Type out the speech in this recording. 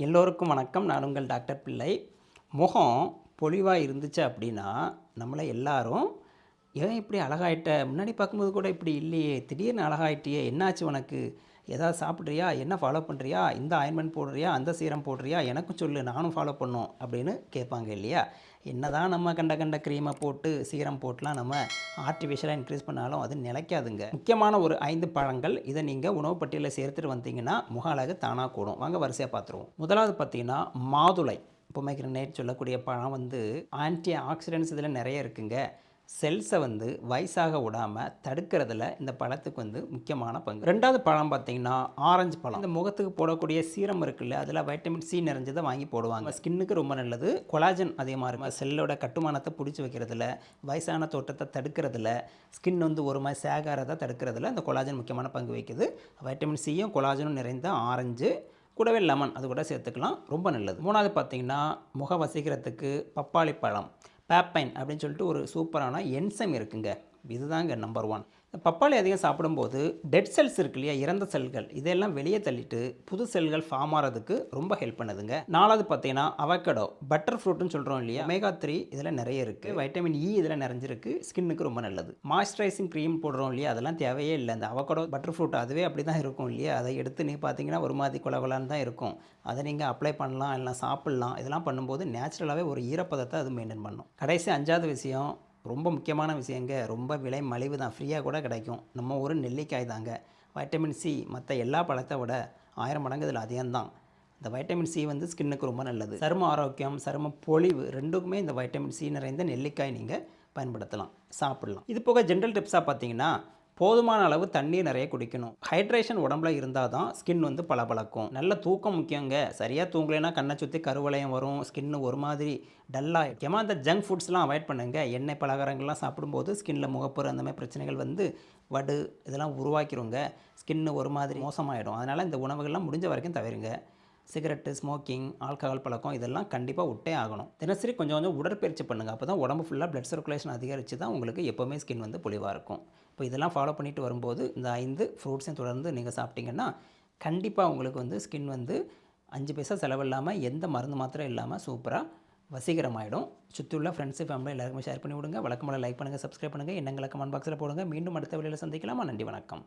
எல்லோருக்கும் வணக்கம். நான் உங்கள் டாக்டர் பிள்ளை. முகம் பொலிவாக இருந்துச்சு அப்படின்னா நம்மளை எல்லாரும் ஏன் இப்படி அழகாயிட்ட, முன்னாடி பார்க்கும்போது கூட இப்படி இல்லையே, திடீர்னு அழகாயிட்டியே, என்னாச்சு உனக்கு, ஏதாவது சாப்பிட்றியா, என்ன ஃபாலோ பண்ணுறியா, இந்த ஆயின்மெண்ட் போடுறியா, அந்த சீரம் போடுறியா, எனக்கும் சொல்லு, நானும் ஃபாலோ பண்ணோம் அப்படின்னு கேட்பாங்க இல்லையா. என்ன தான் நம்ம கண்ட கண்ட க்ரீமை போட்டு சீரம் போட்டுலாம் நம்ம ஆர்டிஃபிஷியலாக இன்க்ரீஸ் பண்ணாலும் அது நிலைக்காதுங்க. முக்கியமான ஒரு 5 பழங்கள் இதை நீங்கள் உணவு பட்டியலில் சேர்த்துட்டு வந்தீங்கன்னா முக அழகு தானாக கூடும். வாங்க வரிசையாக பார்த்துருவோம். முதலாவது பார்த்தீங்கன்னா மாதுளை. பொமைக்ரனேட் சொல்லக்கூடிய பழம் வந்து ஆன்டி ஆக்சிடென்ட்ஸ் இதில் நிறைய இருக்குங்க. செல்ஸை வந்து வயசாக விடாமல் தடுக்கிறதுல இந்த பழத்துக்கு வந்து முக்கியமான பங்கு. ரெண்டாவது பழம் பார்த்தீங்கன்னா ஆரஞ்சு பழம். இந்த முகத்துக்கு போடக்கூடிய சீரம் இருக்குல்ல, அதில் வைட்டமின் சி நிறைஞ்சதை வாங்கி போடுவாங்க. ஸ்கின்னுக்கு ரொம்ப நல்லது. கொலாஜன் அதிகமாக இருக்கும். செல்லோட கட்டுமானத்தை பிடிச்சி வைக்கிறதுல, வயசான தோற்றத்தை தடுக்கிறதுல, ஸ்கின் வந்து ஒரு மாதிரி சேகாரதை தடுக்கிறதுல இந்த கொலாஜன் முக்கியமான பங்கு வகிக்குது. வைட்டமின் சியும் கொலாஜனும் நிறைந்த ஆரஞ்சு, கூடவே லெமன் அது கூட சேர்த்துக்கலாம், ரொம்ப நல்லது. மூணாவது பார்த்தீங்கன்னா முக வசீகரத்துக்கு பப்பாளி பழம். பேப்பைன் அப்படின்னு சொல்லிட்டு ஒரு சூப்பரான என்சைம் இருக்குங்க. இதுதாங்க நம்பர் 1. பப்பாளி அதிகம் சாப்பிடும்போது டெட் செல்ஸ் இருக்கு இல்லையா, இறந்த செல்கள், இதெல்லாம் வெளியே தள்ளிட்டு புது செல்கள் ஃபார்ம் ஆகிறதுக்கு ரொம்ப ஹெல்ப் பண்ணுதுங்க. நாலாவது பார்த்தீங்கன்னா அவகடோ, பட்டர் ஃப்ரூட்னு சொல்கிறோம் இல்லையா, ஒமேகா 3 இதில் நிறைய இருக்குது. வைட்டமின் இ இதில் நிறைஞ்சிருக்கு, ஸ்கின்னுக்கு ரொம்ப நல்லது. மாய்ஸ்சரைசிங் க்ரீம் போடுறோம் இல்லையா, அதெல்லாம் தேவையே இல்லை. இந்த அவகடோ பட்டர் ஃப்ரூட் அதுவே அப்படி தான் இருக்கும் இல்லையா, அதை எடுத்து நீங்கள் பார்த்தீங்கன்னா ஒரு மாதிரி கொலகொலான்னு தான் இருக்கும். அதை நீங்கள் அப்ளை பண்ணலாம், இல்லை சாப்பிட்லாம். இதெல்லாம் பண்ணும்போது நேச்சுரலாகவே ஒரு ஈரப்பதத்தை அது மெயின்டைன் பண்ணும். கடைசி 5வது விஷயம் ரொம்ப முக்கியமான விஷயங்க. ரொம்ப விலை மலிவு தான், ஃப்ரீயாக கூட கிடைக்கும். நம்ம ஒரு நெல்லிக்காய் தாங்க. வைட்டமின் சி மற்ற எல்லா பழத்தை விட 1000 மடங்கு இதில் அதிகம்தான். இந்த வைட்டமின் சி வந்து ஸ்கின்னுக்கு ரொம்ப நல்லது. சரும ஆரோக்கியம், சரும பொலிவு ரெண்டுக்குமே இந்த வைட்டமின் சி நிறைந்த நெல்லிக்காய் நீங்கள் பயன்படுத்தலாம், சாப்பிட்லாம். இது போக ஜென்ரல் டிப்ஸாக பார்த்தீங்கன்னா போதுமான அளவு தண்ணீர் நிறைய குடிக்கணும். ஹைட்ரேஷன் உடம்புல இருந்தால் தான் ஸ்கின் வந்து பளபளக்கும். நல்ல தூக்கம் முக்கியங்க. சரியாக தூங்கலைன்னா கண்ணை சுற்றி கருவளையம் வரும், ஸ்கின்னு ஒரு மாதிரி டல்லாக. முக்கியமாக இந்த ஜங்க் ஃபுட்ஸ்லாம் அவாய்ட் பண்ணுங்க. எண்ணெய் பலகாரங்கள்லாம் சாப்பிடும்போது ஸ்கின்னில் முகப்பொரு அந்த மாதிரி பிரச்சனைகள் வந்து வடு இதெல்லாம் உருவாக்கிடுங்க. ஸ்கின்னு ஒரு மாதிரி மோசமாகிடும். அதனால் இந்த உணவுகள்லாம் முடிஞ்ச வரைக்கும் தவிருங்க. சிகரெட்டு, ஸ்மோக்கிங், ஆல்கஹால் பழக்கம் இதெல்லாம் கண்டிப்பாக விட்டே ஆகணும். தினசரி கொஞ்சம் கொஞ்சம் உடற்பயிற்சி பண்ணுங்கள். அப்போ தான் உடம்பு ஃபுல்லாக பிளட் சர்க்குலேஷன் அதிகரித்து தான் உங்களுக்கு எப்போவுமே ஸ்கின் வந்து பொலிவாக இருக்கும். இப்போ இதெல்லாம் ஃபாலோ பண்ணிட்டு வரும்போது இந்த 5 ஃப்ரூட்ஸையும் தொடர்ந்து நீங்கள் சாப்பிட்டீங்கன்னா கண்டிப்பாக உங்களுக்கு வந்து ஸ்கின் வந்து 5 பைசா செலவில்லாமல், எந்த மருந்து மாத்திரம் இல்லாமல் சூப்பராக வசீகரமாயிடும். சுற்றியுள்ள ஃப்ரெண்ட்ஸு, ஃபேமிலி எல்லாருக்குமே ஷேர் பண்ணி விடுங்க. வழக்கமாக லைக் பண்ணுங்கள், சப்ஸ்கிரைப் பண்ணுங்கள், எண்ணங்களை கமெண்ட் பாக்ஸில் போடுங்க. மீண்டும் அடுத்த வீடியோவில் சந்திக்கலாமா. நன்றி, வணக்கம்.